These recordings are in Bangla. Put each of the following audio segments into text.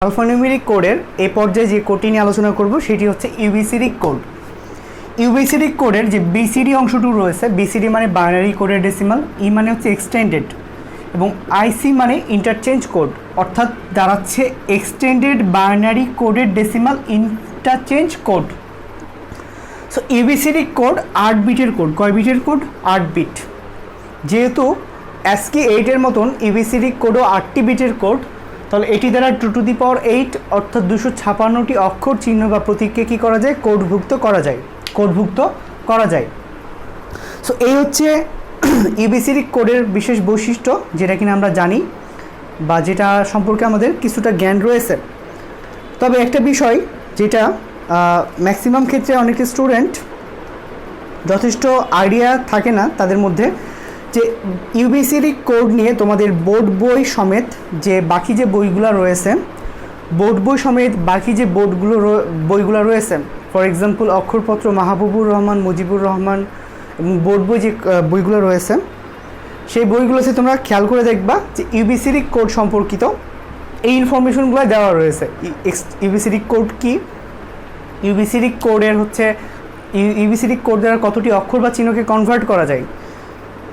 আলফানিউমেরিক কোডের এই পর্যায়ে যে কোডটি নিয়ে আলোচনা করব সেটি হচ্ছে ইউবিসিডি কোড। ইউবিসিডি কোডের যে বিসিডি অংশটুকু রয়েছে, বিসিডি মানে বাইনারি কোডের ডেসিমাল, ই মানে হচ্ছে এক্সটেন্ডেড এবং আইসি মানে ইন্টারচেঞ্জ কোড, অর্থাৎ দাঁড়াচ্ছে এক্সটেন্ডেড বাইনারি কোডের decimal interchange code. So UBCD code 8 বিটের কোড। কয় বিটের কোড? 8 বিট। যেহেতু ASCII 8 এর মতন ইউবিসিডি কোডও 8টি বিটের কোড, তাহলে এটি দ্বারা 2 টু দি পাওয়ার 8 অর্থাৎ 256টি অক্ষর, চিহ্ন বা প্রতীককে কী করা যায়? কোডভুক্ত করা যায়। সো এই হচ্ছে ইউবিসিডি কোডের বিশেষ বৈশিষ্ট্য, যেটা কিনা আমরা জানি বা যেটা সম্পর্কে আমাদের কিছুটা জ্ঞান রয়েছে। তবে একটা বিষয় যেটা ম্যাক্সিমাম ক্ষেত্রে অনেক স্টুডেন্ট যথেষ্ট আইডিয়া থাকে না তাদের মধ্যে, যে ইউবিসিডি কোড নিয়ে তোমাদের বোর্ড বই সমেত যে বাকি যে বইগুলো রয়েছে, বোর্ড বই সমেত বাকি যে বইগুলো রয়েছে, ফর এক্সাম্পল অক্ষরপত্র মাহবুবুর রহমান, মুজিবুর রহমান এবং বোর্ড বই যে বইগুলো রয়েছে, সেই বইগুলোতে তোমরা খেয়াল করে দেখবা যে ইউবিসিডি কোড সম্পর্কিত এই ইনফরমেশনগুলো দেওয়া রয়েছে। ইউবিসিডি কোড কি, ইউবিসিডি কোডের হচ্ছে ইউবিসিডি কোড দ্বারা কতটি অক্ষর বা চিহ্নকে কনভার্ট করা যায়।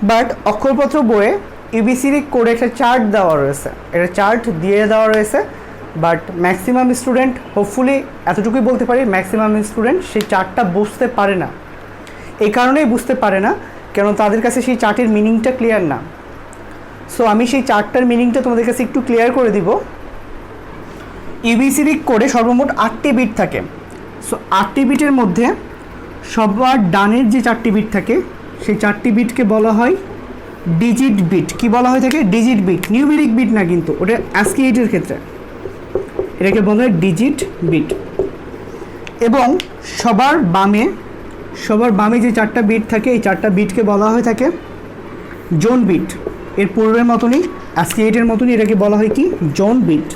বাট অক্ষরপত্র বইয়ে ইউবিসিডি কোডে একটা চার্ট দেওয়া রয়েছে, এটা চার্ট দিয়ে দেওয়া রয়েছে, বাট ম্যাক্সিমাম স্টুডেন্ট, হোপফুলি এতটুকুই বলতে পারি, ম্যাক্সিমাম স্টুডেন্ট সেই চার্টটা বুঝতে পারে না। এই কারণেই বুঝতে পারে না কেন তাদের কাছে সেই চার্টের মিনিংটা ক্লিয়ার না। সো আমি সেই চার্টটার মিনিংটা তোমাদের কাছে একটু ক্লিয়ার করে দিব। ইউবিসিডি কোডে সর্বমোট 8টি বিট থাকে। সো 8টি বিটের মধ্যে সবার ডানের যে 4টি বিট থাকে, সেই 4টি বিটকে বলা হয় ডিজিট বিট। কি বলা হয় থাকে? ডিজিট বিট, নিউমেরিক বিট না, কিন্তু ওটা ASCII 8 এর ক্ষেত্রে এটাকে বলা হয় ডিজিট বিট। এবং সবার বামে যে 4টা বিট থাকে, এই 4টা বিটকে বলা হয়ে থাকে জোন বিট। এর পূর্বের মতনই ASCII 8 এর মতনই এটাকে বলা হয় কি? Zone bit.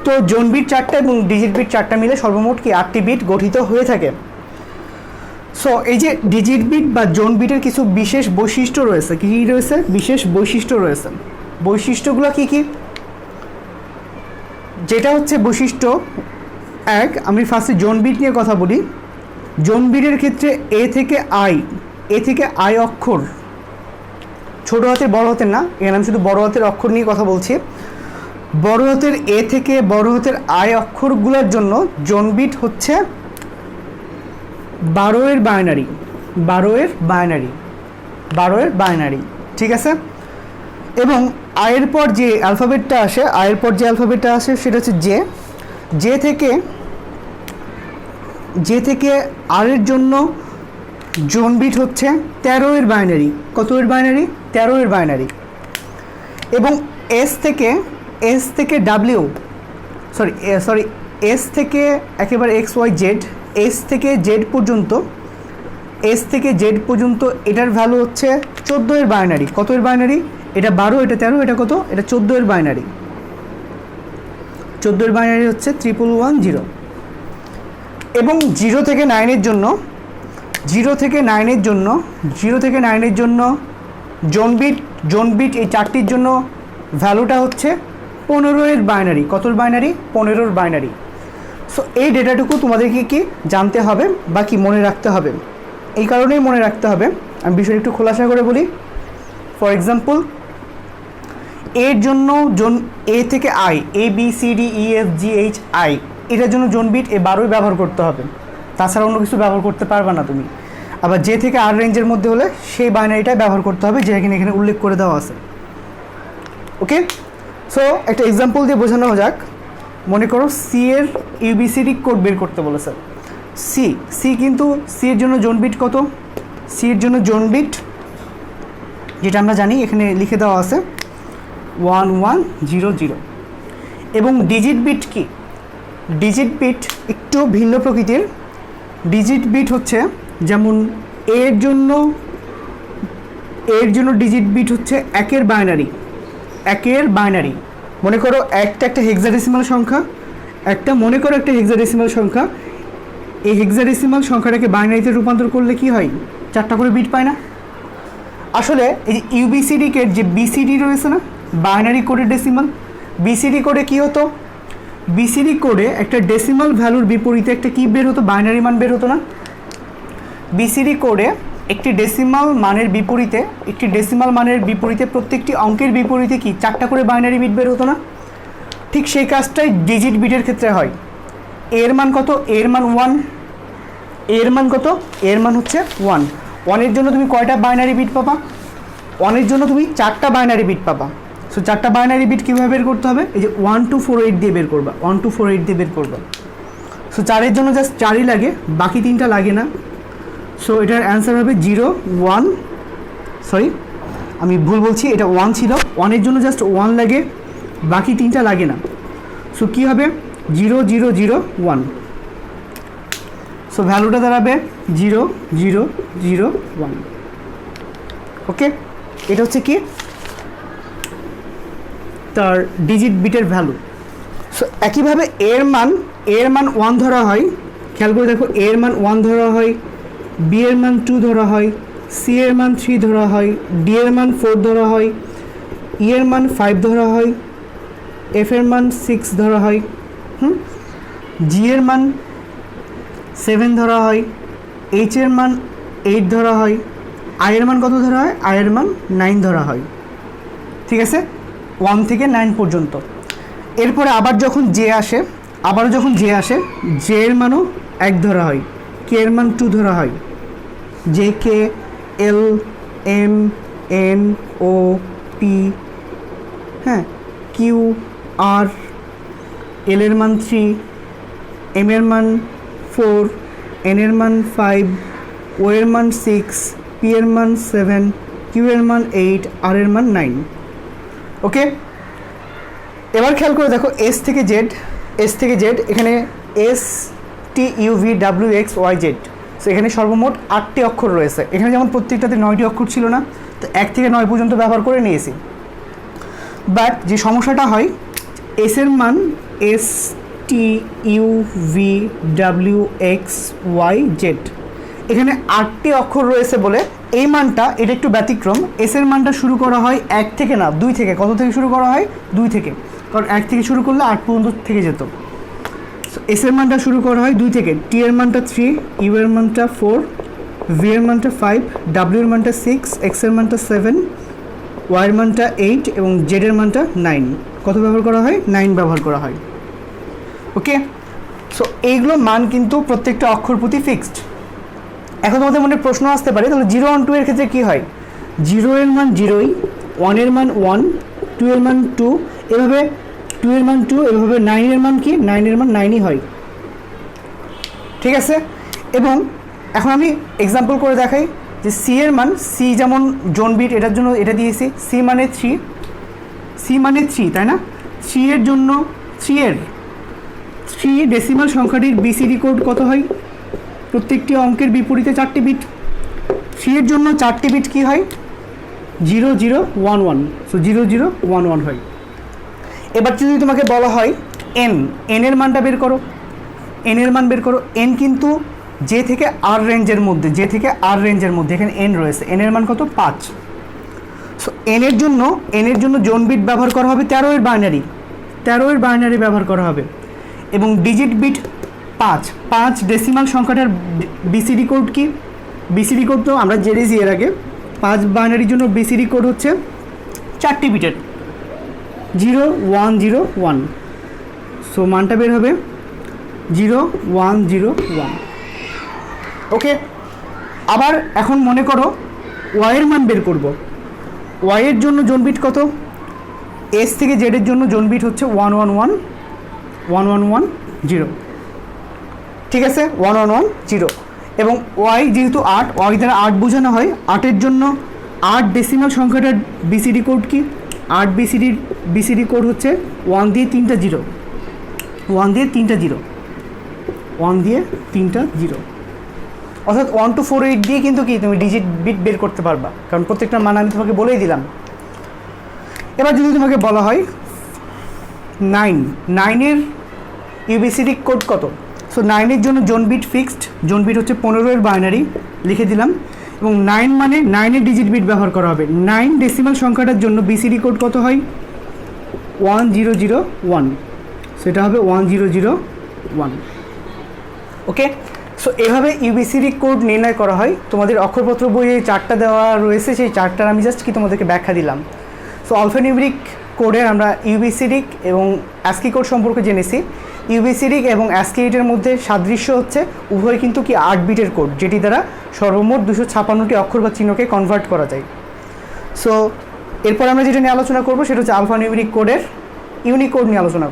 তো জোন বিট 4টা এবং ডিজিট বিট 4টা মিলে সর্বমোট কি 8টি বিট গঠিত হয়ে থাকে। সো এই যে ডিজিট বিট বা জোন বিটের কিছু বিশেষ বৈশিষ্ট্য রয়েছে। কী কী রয়েছে? বিশেষ বৈশিষ্ট্য রয়েছে। বৈশিষ্ট্যগুলো কি কি? যেটা হচ্ছে বৈশিষ্ট্য 1, আমি ফার্স্টে জোন বিট নিয়ে কথা বলি। জোন বিটের ক্ষেত্রে এ থেকে আই অক্ষর, ছোটো হাতের বড় হাতের না, এখানে আমি শুধু বড় হাতের অক্ষর নিয়ে কথা বলছি। বড় হাতের এ থেকে বড় হাতের আই অক্ষরগুলোর জন্য জোন বিট হচ্ছে 12 এর বাইনারি, ঠিক আছে। এবং আয়ের পর যে অ্যালফাবেটটা আসে, সেটা হচ্ছে জে থেকে আর এর জন্য জোন বিট হচ্ছে 13 এর বাইনারি। কত এর বাইনারি? 13 এর বাইনারি। এবং এস থেকে ডাব্লিউ, এস থেকে একেবারে XYZ, এস থেকে জেড পর্যন্ত এটার ভ্যালু হচ্ছে 14 এর বাইনারি। কত এর বাইনারি? এটা 12, এটা 13, এটা কত? এটা 14 এর বাইনারি। 14 এর বাইনারি হচ্ছে 1110। এবং 0 থেকে 9 এর জন্য জোন বিট এই 4টির জন্য ভ্যালুটা হচ্ছে 15 এর বাইনারি। কত এর বাইনারি? 15 এর বাইনারি। সো এই ডেটাটুকু তোমাদেরকে কি জানতে হবে বা কি মনে রাখতে হবে? এই কারণেই মনে রাখতে হবে, আমি বিষয়টা একটু খোলাসা করে বলি। ফর এক্সাম্পল, এর জন্য এ থেকে আই, ABCDEFGHI, এটার জন্য জোন বিট 12 ব্যবহার করতে হবে, তাছাড়া অন্য কিছু ব্যবহার করতে পারবে না তুমি। আবার জে থেকে আর রেঞ্জের মধ্যে হলে সেই বাইনারিটা ব্যবহার করতে হবে, যেটা এখানে উল্লেখ করে দেওয়া আছে। ওকে, সো একটা এক্সাম্পল দিয়ে বোঝানো যাক। মনে করো সি এর ইউবিসিডি কোড বের করতে বলেছে। কিন্তু সি এর জন্য জোন বিট কত? সি এর জন্য জোন বিট যেটা আমরা জানি এখানে লিখে দেওয়া আছে 1100। এবং ডিজিট বিট কি? ডিজিট বিট একটু ভিন্ন প্রকৃতির। ডিজিট বিট হচ্ছে যেমন এর জন্য ডিজিট বিট হচ্ছে 1 এর বাইনারি। মনে করো একটা হেক্সাডেসিমাল সংখ্যা, এই হেক্সাডেসিমাল সংখ্যাটাকে বাইনারিতে রূপান্তর করলে কি হয়? 4টা করে বিট পায় না? আসলে এই যে ইউবিসিডি কে যে বিসিডি রয়েছে না, বাইনারি কোডের ডেসিমাল, বিসিডি কোডে কী হতো, বিসিডি কোডে একটা ডেসিমাল ভ্যালুর বিপরীতে একটা কী বের হতো, বাইনারি মান বের হতো না। বিসিডি কোডে একটি ডেসিমাল মানের বিপরীতে প্রত্যেকটি অঙ্কের বিপরীতে কি 4টা করে বাইনারি বিট বের হতো না। ঠিক সেই কাজটাই ডিজিট বিটের ক্ষেত্রে হয়। এর মান কত, এর মান 1, এর মান কত, এর মান হচ্ছে 1। 1-এর জন্য তুমি কয়টা বাইনারি বিট পাবা, 1-এর জন্য তুমি 4টা বাইনারি বিট পাবা। সো 4টা বাইনারি বিট কীভাবে বের করতে হবে, এই যে 1248 দিয়ে বের করবা, 1248 দিয়ে বের করবা। সো 4-এর জন্য জাস্ট 4ই লাগে, বাকি 3টা লাগে না। সো এটার অ্যান্সার হবে 0 1, সরি আমি ভুল বলছি, এটা 1 ছিল। 1-এর জন্য জাস্ট 1 লাগে, বাকি 3টা লাগে না। সো কী হবে 0 0 0 1। সো ভ্যালুটা দাঁড়াবে 0 0 0 1। ওকে, এটা হচ্ছে কি তার ডিজিট বিটের ভ্যালু। সো একইভাবে এর মান 1 ধরা হয়, খেয়াল করে দেখো, এর মান 1 ধরা হয়, বি এর মান 2 ধরা হয়, সি এর মান 3 ধরা হয়, ডি এর মান 4 ধরা হয়, ই এর মান 5 ধরা হয়, এফ এর মান 6 ধরা হয়, জি এর মান 7 ধরা হয়, এইচ এর মান 8 ধরা হয়, আই এর মান কত ধরা হয়, আই এর মান 9 ধরা হয়। ঠিক আছে, 1 থেকে 9 পর্যন্ত। এরপরে আবার যখন জে আসে, জে এর মানও 1 ধরা হয়, কে এর মান 2 ধরা হয়, J K L M N O P, হ্যাঁ, কিউ আর, এল এর মান 3, এম এর মান 4, এন এর মান 5, ও এর মান 6, পি এর মান 7, কিউ এর মান 8, আর এর মান 9। ওকে, এবার খেয়াল করে দেখো এস থেকে জেড, এখানে S T U V W X Y Z. So এখানে সর্বমোট 8টি অক্ষর রয়েছে। এখানে যেমন প্রত্যেকটাতে 9টি অক্ষর ছিল না, তো 1 থেকে 9 পর্যন্ত ব্যবহার করে নিয়েছি। বাট যে সমস্যাটা হয়, এস এর মান S T U V W X Y Z, এখানে 8টি অক্ষর রয়েছে বলে এই মানটা এটা একটু ব্যতিক্রম। এস এর মানটা শুরু করা হয় 1 থেকে না 2 থেকে। কত থেকে শুরু করা হয়, 2 থেকে, কারণ 1 থেকে শুরু করলে 8 পর্যন্ত থেকে যেত। এস এর মানটা শুরু করা হয় 2 থেকে, টি এর মানটা 3, ইউ এর মানটা 4, ভি এর মানটা 5, ডাব্লিউ এর মানটা 6, এক্স এর মানটা 7, ওয়াই এর মানটা 8 এবং জেড এর মানটা 9। কত ব্যবহার করা হয়, 9 ব্যবহার করা হয়। ওকে, সো এইগুলো মান কিন্তু প্রত্যেকটা অক্ষর প্রতি ফিক্সড। এখন তোমাদের মনে প্রশ্ন আসতে পারে, তাহলে 0 1 2 এর ক্ষেত্রে কী হয়, 0 এর মান 0ই, 1 এর মান 1, 2 এর মান 2, এভাবে 2 এর মান 2, এভাবে 9 এর মান কি, 9 এর মান 9ই হয়। ঠিক আছে, এবং এখন আমি এক্সাম্পল করে দেখাই যে সি এর মান, সি যেমন জোন বিট, এটার জন্য এটা দিয়েছি, সি মানে 3, তাই না। 3 এর জন্য 3 ডেসিমাল সংখ্যাটির বিসিডি কোড কত হয়, প্রত্যেকটি অঙ্কের বিপরীতে 4টি বিট। 3 এর জন্য 4টি বিট কী হয়, 0 0 1 1। সো 0 0 1 1 হয়। এবার যদি তোমাকে বলা হয় এন এর মানটা বের করো, এন কিন্তু জে থেকে আর রেঞ্জের মধ্যে, এখানে এন রয়েছে, এন এর মান কত, 5। সো এন এর জন্য জোন বিট ব্যবহার করা হবে 13 এর বাইনারি ব্যবহার করা হবে, এবং ডিজিট বিট 5 ডেসিমাল সংখ্যাটার বিসিডি কোড কি, বিসিডি কোড তো আমরা জেনেছি এর আগে। 5 বাইনারির জন্য বিসিডি কোড হচ্ছে 4টি বিটের, 0 1 0 1। সো মানটা বের হবে 0 1 0 1। ওকে, আবার এখন মনে করো ওয়াইয়ের মান বের করব। ওয়াইয়ের জন্য জোন বিট কত, এস থেকে জেডের জন্য জোন বিট হচ্ছে 1 1 1 1 1 1 0। ঠিক আছে, 1 1 1 0। এবং ওয়াই যেহেতু 8, ওয়াই দ্বারা 8 বোঝানো হয়, 8-এর জন্য 8 ডেসিমাল সংখ্যাটার বিসিডি কোড কি, 8 বিসিডি কোড হচ্ছে 1 দিয়ে 3টা 0, 1 দিয়ে 3টা 0, 1 দিয়ে 3টা 0। অর্থাৎ 1 to 4 8 দিয়ে কিন্তু কি তুমি ডিজিট বিট বের করতে পারবা, কারণ প্রত্যেকটা মান আমি তোমাকে বলেই দিলাম। এবার যদি তোমাকে বলা হয় 9 এর ইউবিসিডি কোড কত, সো 9 এর জন্য zone bit fixed, zone bit হচ্ছে 15 এর বাইনারি, লিখে দিলাম। এবং 9 মানে 9 এর ডিজিট বিট ব্যবহার করা হবে। 9 ডেসিমাল সংখ্যাটার জন্য বিসিডি কোড কত হয়, 1001, সো এটা হবে 1001। ওকে, সো এভাবে ইউবিসিডি কোড নির্ণয় করা হয়। তোমাদের অক্ষরপত্র বইয়ে চারটা দেওয়া রয়েছে, সেই চারটার আমি জাস্ট কি তোমাদেরকে ব্যাখ্যা দিলাম। সো আলফানিউমেরিক কোডের আমরা ইউবিসিডিক এবং অ্যাস্কি কোড সম্পর্কে জেনেছি। ইউবিসিডিক এবং অ্যাস্কি এর মধ্যে সাদৃশ্য হচ্ছে উভয় কিন্তু কি 8 বিটের কোড, যেটি দ্বারা সর্বমোট 256টি অক্ষর বা চিহ্নকে কনভার্ট করা যায়। সো এরপর আমরা যেটা নিয়ে আলোচনা করবো সেটা হচ্ছে আলফানিউমেরিক কোডের ইউনিকোড নিয়ে আলোচনা।